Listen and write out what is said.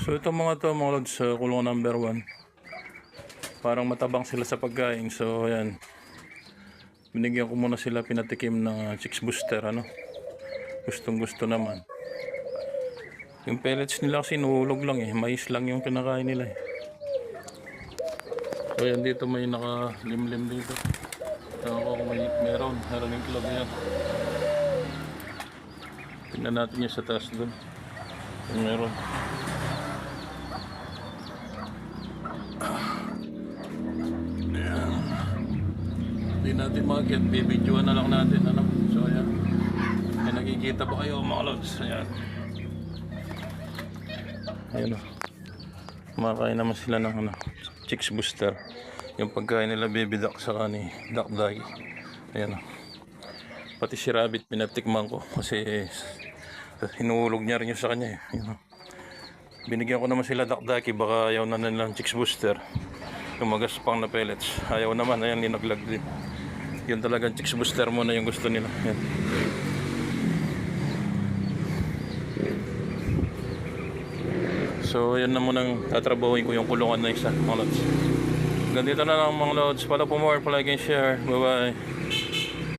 So ito mga lods sa kulungan number 1. Parang matabang sila sa pagkain. So ayan. Binigyan ko muna sila pinatikim ng chicks booster ano. Gustong gusto naman. Yung pellets nila kasi nuulog lang eh. Mais lang yung kinakain nila eh. So ayan dito may nakalimlim dito. Ewan ko kung meron yung club yan. Tingnan natin yung sa taas doon. Kung meron. Hindi natin mag-get, bibidyoan na lang natin ano. So ayan, ay nakikita ba kayo mga lods? Ayan, ayan o, kumakain naman sila ng ano, chicks booster. Yung pagkain nila baby duck saka ni duck dog. Ayan o, pati si rabbit pinatikman ko kasi hinuhulog niya rin yung sa kanya eh. Ayan o, binigyan ko naman sila duck dog, baka ayaw na nilang chicks booster. Yung magaspang na pellets ayaw naman, ayan linaglag din. Yun talagang chicks booster muna yung gusto nila. Yan. So yan na munang tatrabahuin ko yung kulungan na isa mga lods. Ganito na lang mga lods. Follow for more, like and share. Bye bye.